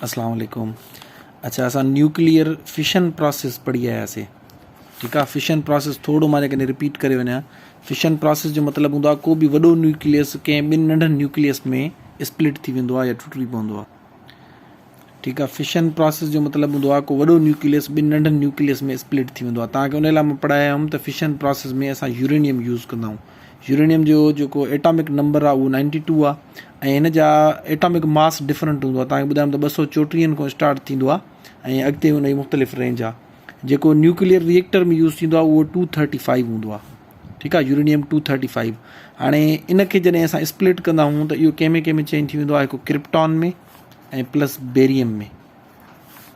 अस्सलाम वालेकुम। अच्छा, असां न्यूक्लियर फिशन प्रोसेस पढ़ी आयासीं। ठीकु आहे। फिशन प्रोसेस थोरो मां जेकॾहिं रिपीट करे वञा, फिशन प्रोसेस जो मतिलबु हूंदो आहे को बि वॾो न्यूक्लियस कंहिं ॿिनि नंढनि न्यूक्लियस में स्प्लिट थी वेंदो आहे या टुटी पवंदो आहे। ठीकु आहे। फिशन प्रोसेस जो मतिलबु हूंदो आहे को वॾो न्यूक्लियस ॿिनि नंढनि न्यूक्लियस में स्प्लिट थी वेंदो आहे। तव्हांखे उन लाइ मां पढ़ाया हुउमि त फिशन प्रोसेस में असां यूरेनियम यूज़ कंदा आहियूं। यूरेनियम जो जेको एटॉमिक नंबर आहे उहो 92 आहे ऐं हिन जा एटॉमिक मास डिफरेंट हूंदो आहे। तव्हांखे ॿुधायां त 234 खां स्टार्ट थींदो आहे ऐं अॻिते हुन जी मुख़्तलिफ़ रेंज आहे। जेको न्यूक्लियर रिएक्टर में यूज़ थींदो आहे उहो 235 हूंदो आहे। ठीकु आहे। यूरेनियम 235। हाणे इनखे जॾहिं असां स्प्लिट कंदा आहियूं त इहो कंहिं में चेंज थी वेंदो आहे, हिकु क्रिप्टॉन में ऐं प्लस बेरियम में।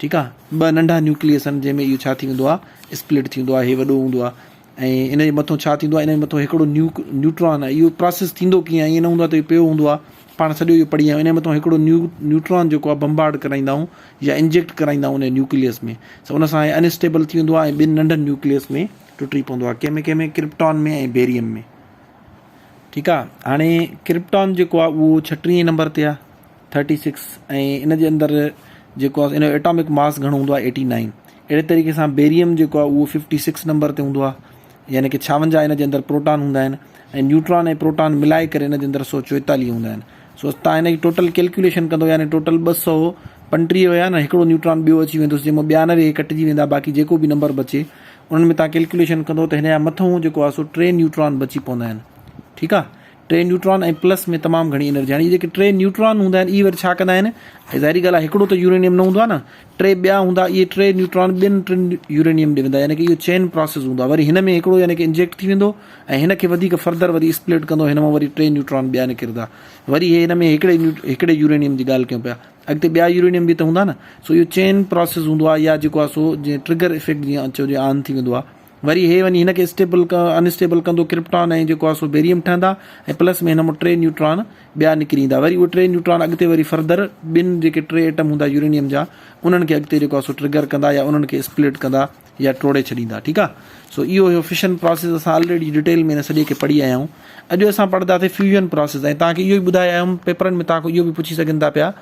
ठीकु आहे। ॿ नंढा न्यूक्लियस आहिनि जंहिंमें इहो छा थी वेंदो आहे, स्प्लिट थी वेंदो आहे। इहे वॾो हूंदो आहे ऐं इन जे मथां छा थींदो आहे, इन जे मथां हिकिड़ो न्यूट्रॉन आहे। इहो प्रोसेस थींदो कीअं आहे, ईअं न हूंदो आहे त इहो पियो हूंदो आहे, पाण सॼो इहो पढ़ी आहियूं। इन जे मथां हिकिड़ो न्यूट्रॉन जेको आहे बम्बार्ड कराईंदा आहियूं या इंजेक्ट कराईंदा आहियूं उन न्यूक्लियस में, त उन सां अनस्टेबल थी वेंदो आहे ऐं ॿिनि नंढनि न्यूक्लियस में टुटी पवंदो आहे, कंहिंमें क्रिप्टॉन में ऐं बेरियम में। ठीकु आहे। हाणे क्रिप्टॉन जेको आहे उहो 36 नंबर ते आहे, 36, ऐं इन जे अंदरि जेको आहे इन जो एटॉमिक मास घणो हूंदो आहे, 89। अहिड़े तरीक़े सां बेरियम जेको आहे उहो 56 नंबर ते हूंदो आहे, यानी कि 56 इन जे अंदरि प्रोटॉन हूंदा आहिनि ऐं न्यूट्रॉन ऐं प्रोटॉन मिलाए करे इन जे अंदरि 144 हूंदा आहिनि। सो तव्हां इन जी टोटल कैलकुलेशन कंदो, यानी टोटल 235 हुया न, हिकिड़ो न्यूट्रॉन ॿियो अची वेंदुसि जंहिंमें 92 कटिजी वेंदा, बाक़ी जेको बि नंबर बचे उन्हनि में तव्हां कैलकुलेशन कंदो त हिन जा मथां जेको आहे सो 3 न्यूट्रॉन बची पवंदा आहिनि। ठीकु आहे। 3 न्यूट्रॉन ऐं प्लस में तमामु घणी एनर्जी। हाणे जेके 3 न्यूट्रॉन हूंदा आहिनि इहे वरी छा कंदा आहिनि, ज़ाहिरी ॻाल्हि आहे हिकिड़ो त यूरेनियम न हूंदो आहे न, 3 ॿिया हूंदा, इहे 3 न्यूट्रॉन ॿियनि 3 यूरेनियम ॾे वेंदा, यानी कि इहो चेन प्रोसेस हूंदो आहे। वरी हिन में हिकिड़ो यानी कि इंजेक्ट थी वेंदो ऐं हिन खे वधीक फर्दर वरी स्प्लिट कंदो, हिन मां वरी 3 न्यूट्रॉन ॿिया निकिरंदा, वरी हे हिन में हिकिड़े यूरेनियम जी ॻाल्हि कयूं पिया, अॻिते ॿिया यूरेनियम बि त हूंदा न। सो इहो चेन प्रोसेस हूंदो आहे, या जेको आहे सो जीअं ट्रिगर इफेक्ट जीअं चइजे ऑन थी वेंदो आहे। वरी हे वञी हिन खे अनस्टेबल कंदो, क्रिप्टॉन ऐं जेको आहे सो बेरियम ठहंदा ऐं प्लस में हिन मां 3 न्यूट्रॉन ॿिया निकिरी ईंदा। वरी उहे 3 न्यूट्रॉन अॻिते वरी फर्दर ॿिनि जेके 3 एटम हूंदा यूरेनियम जा उन्हनि खे अॻिते जेको आहे सो ट्रिगर कंदा या उन्हनि खे स्प्लिट कंदा या टोड़े छॾींदा। ठीकु आहे। सो इहो हुयो फिशन प्रोसेस। असां ऑलरेडी डिटेल में हिन सॼे खे पढ़ी आया आहियूं। अॼु असां पढ़ंदासीं फ्यूजन प्रोसेस, ऐं तव्हांखे इहो ई ॿुधाया आहियूं पेपरनि में, तव्हांखे इहो बि पुछी सघनि था पिया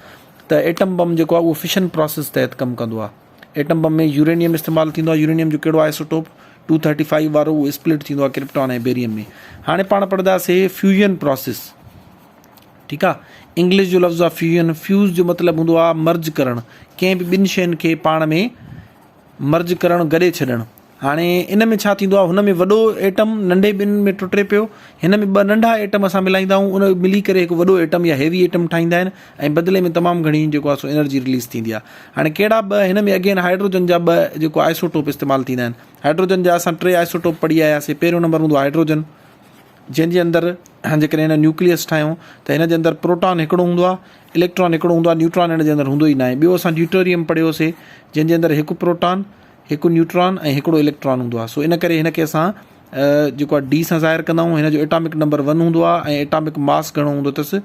त एटम बम जेको आहे उहो फिशन प्रोसेस तहत कमु कंदो आहे। एटम बम में यूरेनियम इस्तेमालु थींदो आहे। यूरेनियम जो कहिड़ो आइसोटोप 235 वारो, उहो स्प्लिट थींदो आहे क्रिप्टॉन ऐं बेरियम में। हाणे पाण पढ़ंदासीं फ्यूजन प्रोसेस। ठीकु आहे। इंग्लिश जो लफ़्ज़ आहे फ्यूजन। फ्यूज़ जो मतिलबु हूंदो आहे मर्ज करणु, कंहिं बि ॿिनि शयुनि खे पाण में मर्ज करणु, गॾे छॾणु। हाणे इन में छा थींदो आहे, हुन में वॾो एटम नंढे ॿिनि में टुटे पियो, हिन में 2 नंढा एटम असां मिलाईंदा आहियूं, उन मिली करे हिकु वॾो एटम या हैवी एटम ठाहींदा आहिनि ऐं बदिले में तमामु घणी जेको आहे सो एनर्जी रिलीज़ थींदी आहे। हाणे कहिड़ा 2, हिन में अगेन हाइड्रोजन जा 2 जेको आइसोटोप इस्तेमालु थींदा आहिनि। हाइड्रोजन जा असां 3 आइसोटोप पढ़ी आयासीं। पहिरियों नंबर हूंदो आहे हाइड्रोजन, जंहिंजे अंदरि जेकॾहिं हिन न्यूक्लियस ठाहियूं त हिन जे अंदरि प्रोटॉन हिकिड़ो हूंदो आहे, इलेक्ट्रॉन हिकिड़ो हूंदो आहे, न्यूट्रॉन हिन जे अंदरि हूंदो ई न आहे। ॿियो असां ड्यूटेरियम पढ़ियोसीं, जंहिंजे अंदरि हिकु प्रोटॉन, हिकु न्यूट्रॉन ऐं हिकिड़ो इलेक्ट्रॉन हूंदो आहे। सो इन करे हिन खे असां जेको आहे डी सां ज़ाहिर कंदा आहियूं। हिन जो एटॉमिक नंबर 1 हूंदो आहे ऐं एटॉमिक मास घणो हूंदो अथसि,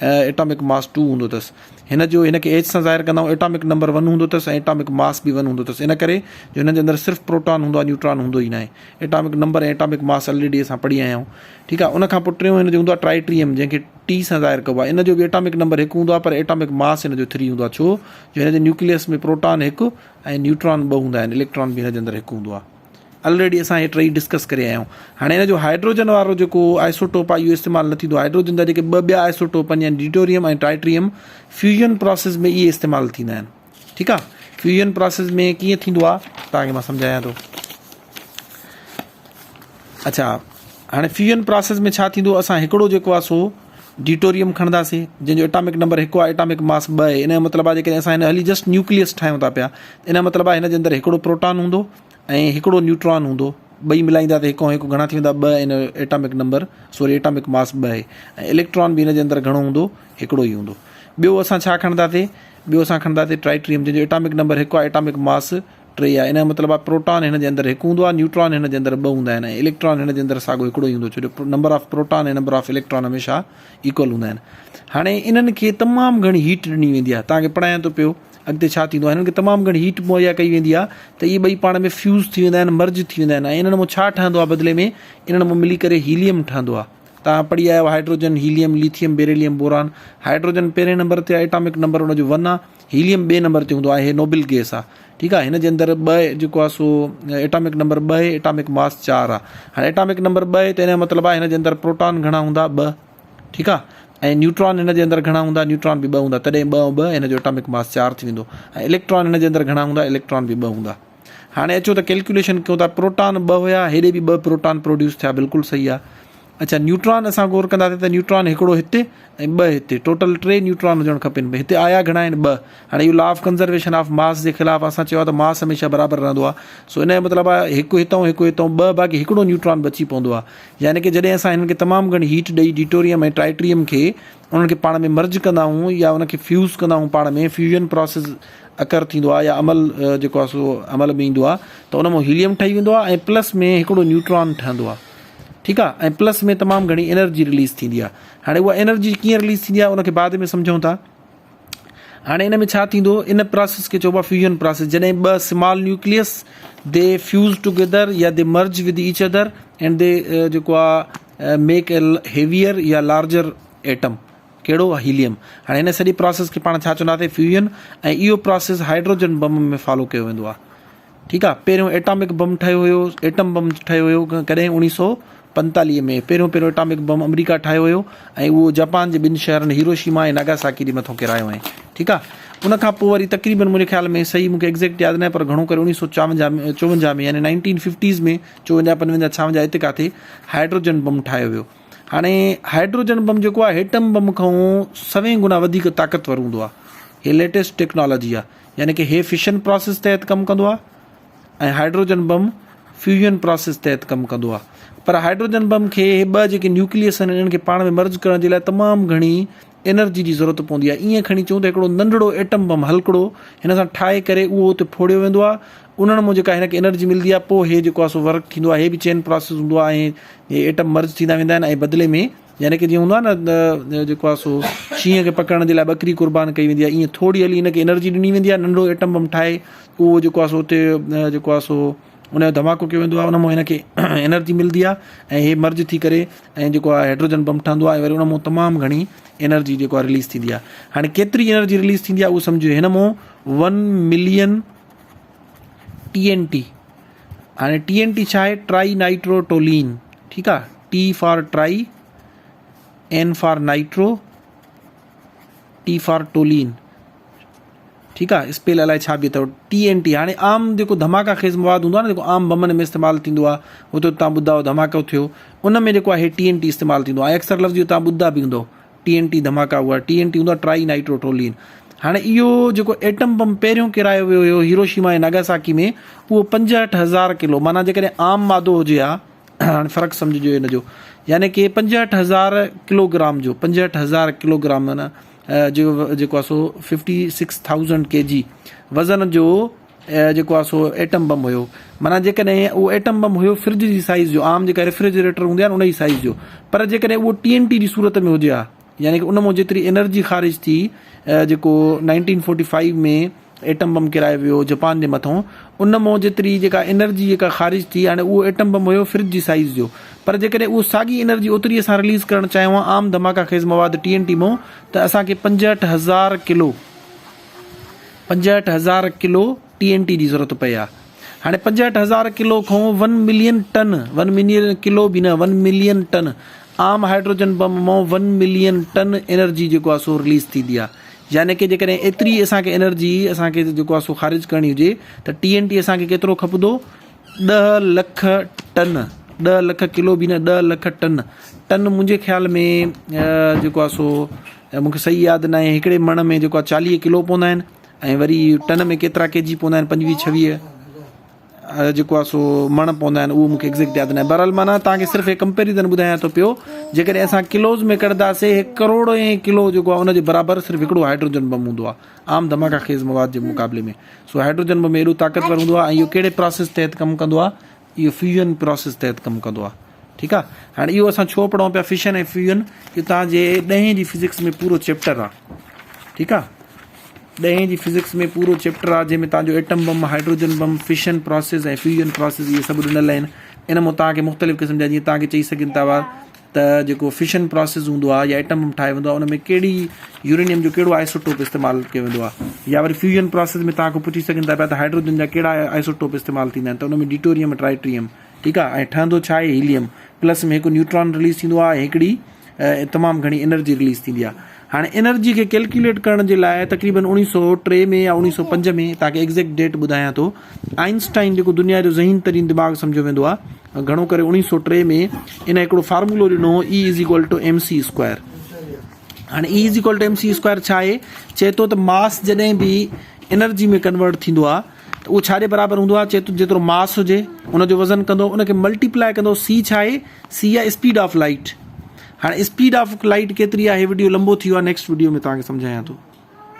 एटॉमिक मास 2 हूंदो अथसि। हिन खे एच सां ज़ाहिर कंदा आहियूं, एटॉमिक नंबर 1 हूंदो अथसि ऐं एटॉमिक मास बि 1 हूंदो अथसि। इन करे जो हिन जे अंदरि सिर्फ़ु प्रोटॉन हूंदो आहे, न्यूट्रॉन हूंदो ई न आहे। एटॉमिक नंबर ऐं एटॉमिक मास ऑलरेडी असां पढ़ी आया आहियूं। ठीकु आहे। उनखां पोइ टियों हिन जो हूंदो आहे ट्राइट्रियम, जंहिंखे टी सां ज़ाहिर कबो आहे। इन जो बि एटॉमिक नंबर 1 हूंदो आहे, पर एटॉमिक मास हिन जो 3 हूंदो आहे। छो जो हिन जे न्यूक्लियस में प्रोटॉन 1 ऐं न्यूट्रॉन 2 हूंदा आहिनि, इलेक्ट्रॉन बि हिन जे अंदरि 1 हूंदो आहे। ऑलरेडी असां हे 3 डिस्कस करे आया आहियूं। हाणे हिन जो हाइड्रोजन वारो जेको आइसोटोप आहे इहो इस्तेमालु न थींदो। हाइड्रोजन जा जेके 2 ॿिया आइसोटोप आहिनि, यानी ड्यूटेरियम ऐं ट्राइट्रियम, फ्यूजन प्रोसेस में इहे इस्तेमालु थींदा आहिनि। ठीकु आहे। फ्यूजन प्रोसेस में कीअं थींदो आहे तव्हांखे मां सम्झायां थो। अच्छा, हाणे फ्यूजन प्रोसेस में छा थींदो, असां हिकिड़ो जेको आहे सो ड्यूटेरियम खणंदासीं, जंहिंजो एटॉमिक नंबर 1 आहे, एटॉमिक मास 2 आहे। इन जो मतिलबु आहे जेकॾहिं असां हिन हली जस्ट न्यूक्लियस ठाहियूं था पिया, इन जो मतिलबु आहे हिन जे अंदरि हिकिड़ो प्रोटॉन हूंदो ऐं हिकिड़ो न्यूट्रॉन हूंदो। 2 मिलाईंदा त 1 ऐं 1 घणा थी वेंदा, 2 in atomic number atomic mass 2 आहे ऐं इलेक्ट्रॉन बि हिन जे अंदरि घणो हूंदो, हिकिड़ो ई हूंदो। ॿियो असां छा खणंदासीं, ॿियो असां खणंदासीं ट्राइट्रियम, जंहिंजो एटॉमिक नंबर 1 आहे, एटॉमिक मास 3 आहे। इन जो मतिलबु आहे प्रोटॉन हिन जे अंदरि 1 हूंदो आहे, न्यूट्रॉन हिन जे अंदरि 2 हूंदा आहिनि ऐं इलेक्ट्रॉन हिन जे अंदरि साॻियो हिकिड़ो ई हूंदो, छो जो नंबर ऑफ प्रोटॉन ऐं नंबर ऑफ इलेक्ट्रॉन हमेशह इक्वल हूंदा आहिनि। हाणे इन्हनि खे तमामु घणी हीट ॾिनी वेंदी आहे। तव्हांखे पढ़ायां थो पियो, अॻिते छा थींदो आहे, हिननि खे तमामु घणी हीट मुहैया कई वेंदी आहे त इहे 2 पाण में फ्यूज़ थी वेंदा आहिनि, मर्ज थी वेंदा आहिनि ऐं इन्हनि मां छा ठहंदो आहे, बदिले में इन्हनि मां मिली करे हीलियम ठहंदो आहे। तव्हां पढ़ी आया hydrogen, helium, lithium, beryllium, boron. Hydrogen पहिरें नंबर ते आहे, एटॉमिक नंबर हुनजो 1 आहे। हीलियम ॿिए नंबर ते हूंदो आहे, नोबल गैस आहे। ठीकु आहे, हिन जे अंदरि 2 जेको आहे सो एटॉमिक नंबर 2 आहे, एटॉमिक मास 4 आहे। हाणे एटॉमिक नंबर 2 आहे त हिन जो मतिलबु आहे हिन जे अंदरि प्रोटॉन घणा हूंदा, 2। ठीकु आहे, ऐं न्यूट्रॉन हिन जे अंदरि घणा हूंदा, न्यूट्रॉन बि 2 हूंदा, तॾहिं 2 ऐं 2 हिन जो एटॉमिक मास 4 थी वेंदो। ऐं इलेक्ट्रॉन हिन जे अंदरि घणा हूंदा, इलेक्ट्रॉन बि 2 हूंदा। हाणे अचो त कैलकुलेशन कयूं था, प्रोटॉन 2 हुया, हेॾे बि 2 प्रोटॉन प्रोड्यूस थिया, बिल्कुलु सही आहे। अच्छा, न्यूट्रॉन असां गौर कंदासीं त न्यूट्रॉन हिकिड़ो हिते ऐं 2 हिते, टोटल 3 न्यूट्रॉन हुजणु खपनि। हिते आया घणा आहिनि, 2। हाणे इहो law of conservation of mass जे ख़िलाफ़ु असां चयो आहे त मास हमेशह बराबरि रहंदो आहे। सो इन जो मतिलबु आहे हिकु हितां 2 बाक़ी हिकिड़ो न्यूट्रॉन बची पवंदो आहे। यानी कि जॾहिं असां हिननि खे तमामु घणी हीट ॾेई ड्यूटोरियम ऐं ट्राइट्रियम खे उन्हनि खे पाण में मर्ज कंदा आहियूं या उनखे फ्यूज़ कंदा आहियूं पाण में, फ्यूजन प्रोसेस अकर थींदो आहे या अमल जेको आहे सो अमल में ईंदो आहे, त उन मां हीलियम ठही वेंदो आहे ऐं प्लस में हिकिड़ो न्यूट्रॉन ठहंदो आहे। ठीकु आहे, ऐं प्लस में तमामु घणी एनर्जी रिलीज़ थींदी आहे। हाणे उहा एनर्जी कीअं रिलीज़ थींदी आहे उनखे बाद में सम्झूं था। हाणे इन में छा थींदो, इन प्रोसेस खे चइबो आहे फ्यूजन प्रोसेस। जॾहिं 2 small nucleus they fuse together या they merge with each other and they जेको आहे मेक ए हेवियर या लार्जर एटम, कहिड़ो, हीलियम। हाणे हिन सॼी प्रोसेस खे पाण छा चवंदासीं, फ्यूजन। ऐं इहो प्रोसेस हाइड्रोजन बम में फॉलो कयो वेंदो आहे। ठीकु आहे, पहिरियों एटॉमिक बम ठहियो हुयो, एटम बम ठहियो हुयो कॾहिं 1945 में। पहिरियों एटॉमिक बम अमेरिका ठाहियो हुयो ऐं उहो जापान जे 2 शहरनि हिरोशिमा ऐं नागासाकी जे मथां किरायो आहे। ठीकु आहे, उनखां पोइ वरी तक़रीबन मुंहिंजे ख़्याल में, सही मूंखे एग्ज़ैक्ट यादि न आहे, पर घणो करे 1954 में यानी 1950s में, 54, 55, 56 हिते किथे हाइड्रोजन बम ठाहियो वियो। हाणे हाइड्रोजन बम जेको आहे एटम बम खां 100 गुना वधीक ताक़तवर हूंदो आहे। हे लेटेस्ट टेक्नोलॉजी आहे, यानी कि हे फिशन प्रोसेस तहत कमु कंदो आहे ऐं हाइड्रोजन बम फ्यूजन प्रोसेस तहत कमु कंदो आहे। पर हाइड्रोजन बम खे 2 जेके न्यूक्लियस आहिनि इन्हनि खे पाण में मर्ज करण जे लाइ तमामु घणी एनर्जी जी ज़रूरत पवंदी आहे। ईअं खणी चऊं त हिकिड़ो नंढड़ो एटम बम हल्कड़ो हिन सां ठाहे करे उहो उते फोड़ियो वेंदो आहे, उन्हनि मां जेका हिनखे एनर्जी मिलंदी आहे, पोइ हे जेको आहे सो वर्क थींदो आहे। हे बि चेन प्रोसेस हूंदो आहे ऐं हे एटम मर्ज थींदा वेंदा आहिनि ऐं बदिले में, यानी कि जीअं हूंदो आहे न जेको आहे सो शींहं खे पकड़ण जे लाइ बकरी कुर्बान कई वेंदी आहे, ईअं थोरी हली हिनखे एनर्जी ॾिनी वेंदी आहे, नंढो एटम बम ठाहे उहो जेको आहे सो उते जेको आहे सो उनजो धमाको कयो वेंदो आहे, उन मां हिनखे एनर्जी मिलंदी आहे ऐं हे मर्ज थी करे ऐं जेको आहे हाइड्रोजन बम ठहंदो आहे। वरी उन मां तमामु घणी एनर्जी जेको आहे रिलीज़ थींदी आहे। हाणे केतिरी एनर्जी रिलीज़ थींदी आहे उहो सम्झो, हिन मां 1 मिलियन TNT। हाणे TNT छा आहे, ट्राई नाइट्रोटोलीन। ठीकु आहे, T for try, N for nitro, T for टोलीन। ठीकु आहे, स्पेल अलाए छा बि अथव, TNT। हाणे आम जेको धमाका ख़ेज़ मवादु हूंदो आहे न, जेको आम बमनि में इस्तेमालु थींदो आहे, हुते तव्हां ॿुधायो धमाको थियो, उन में जेको आहे TNT इस्तेमालु थींदो आहे। अक्सर लफ़्ज़ तव्हां ॿुधा बि हूंदो, TNT धमाका, उहा TNT हूंदो आहे ट्राई नाइट्रोटोलीन। हाणे इहो जेको एटम बम पहिरियों किरायो वियो हुयो हिरोशिमा ऐं नागासाकी में, उहो 65,000 किलो, माना जेकॾहिं आम मादो हुजे हा, हाणे फ़र्क़ु सम्झिजो हिन जो, यानी कि 65,000 किलोग्राम जो, 65,000 किलोग्राम माना जेको आहे सो 56,000 kg वज़न जो जेको आहे सो एटम बम हुयो। माना जेकॾहिं उहो एटम बम हुयो फ्रिज जी साइज़ जो, आम जेका रेफ्रिजरेटर हूंदी आहे न उन जी साइज़ जो, पर जेकॾहिं उहो TNT जी सूरत में हुजे हा, यानी कि उन मां जेतिरी एनर्जी ख़ारिज थी जेको 1945 में एटम बम किरायो वियो जापान जे मथां, उन मां जेतिरी जेका एनर्जी जेका ख़ारिज थी, हाणे उहो एटम बम हुयो फ्रिज जी साइज़ जो, पर जेकॾहिं उहो साॻी एनर्जी ओतिरी असां रिलीज़ करणु चाहियूं आम धमाका ख़ेज़ मवादु TNT मां, त असांखे 65,000 किलो TNT जी ज़रूरत पई आहे। हाणे 65,000 किलो खां 1 मिलियन टन, 1 मिलियन किलो बि न, 1 मिलियन टन आम हाइड्रोजन बम मां 1 मिलियन टन एनर्जी जेको आहे सो रिलीज़ थींदी आहे। यानी कि जेकॾहिं एतिरी असांखे एनर्जी असांखे जेको आहे सो ख़ारिज करणी हुजे त TNT असांखे केतिरो खपंदो, 10 लख टन, 10 लख किलो बि न, 10 लख टन। टन मुंहिंजे ख़्याल में जेको आहे सो मूंखे सही यादि न आहे, हिकिड़े मण में जेको आहे 40 किलो पवंदा आहिनि ऐं वरी टन में केतिरा kg पवंदा आहिनि, 25-26 जेको आहे सो मण पवंदा आहिनि, उहो मूंखे एग्ज़ैक्ट यादि न आहे। बहरहाल माना तव्हांखे सिर्फ़ु एक कंपेरिज़न ॿुधायां थो पियो, जेकॾहिं असां किलोज़ में कढंदासीं 1 करोड़ किलो जेको आहे उनजे बराबरि सिर्फ़ु हिकिड़ो हाइड्रोजन बम हूंदो आहे आम धमाका ख़ेज़ मवाद जे मुक़ाबले में। सो हाइड्रोजन बम एॾो ताक़तवर हूंदो आहे ऐं इहो कहिड़े प्रोसेस तहत कमु कंदो आहे, इहो फ्यूजन प्रोसेस तहत कमु कंदो आहे। ठीकु आहे, हाणे इहो असां छो पढ़ूं पिया फिशन ऐं फ्यूजन, इहो तव्हांजे 10वीं जी फिज़िक्स में पूरो चैप्टर आहे। ठीकु आहे, 10वीं जी फिज़िक्स में पूरो चैप्टर आहे जंहिंमें तव्हांजो atom bomb, hydrogen bomb, fission process ऐं फ्यूजन प्रोसेस इहे सभु ॾिनल आहिनि। इन मां तव्हांखे मुख़्तलिफ़ क़िस्म जा, जीअं तव्हांखे चई सघनि था त जेको फिशन प्रोसेस हूंदो आहे या एटम ठाहे वेंदो आहे उन में कहिड़ी यूरेनियम जो कहिड़ो आइसोटोप इस्तेमालु कयो वेंदो आहे, या वरी फ्यूजन प्रोसेस में तव्हां पुछी सघनि था पिया त हाइड्रोजन जा कहिड़ा आइसोटोप इस्तेमालु थींदा आहिनि, त उन में ड्यूटेरियम ट्राइट्रियम, ठीकु आहे, ऐं ठहंदो छा आहे हीलियम, प्लस में हिकु न्यूट्रॉन रिलीज़ थींदो आहे, हिकिड़ी तमामु घणी एनर्जी रिलीज़ थींदी आहे। हाणे एनर्जी खे कैलकुलेट करण जे लाइ तक़रीबन 1903 में या 1905 में, तव्हांखे एग्ज़ैक्ट डेट ॿुधायां थो, आइंस्टाइन जेको दुनिया जो ज़हीन तरीन दिमाग़ सम्झो वेंदो आहे, घणो करे 1903 में इन हिकिड़ो फार्मूलो ॾिनो हो E=mc²। हाणे E=mc² छा आहे, चए थो त मास जॾहिं बि एनर्जी में कन्वर्ट थींदो आहे त उहो छाजे बराबरि हूंदो आहे, चए थो जेतिरो मास हुजे उनजो वज़न कंदो, उनखे मल्टीप्लाए कंदो, सी छा आहे, सी आहे स्पीड ऑफ लाइट। हाणे स्पीड ऑफ लाइट केतिरी आहे, वीडियो लंबो थी वियो आहे, नेक्स्ट वीडियो में तव्हांखे सम्झायां थो।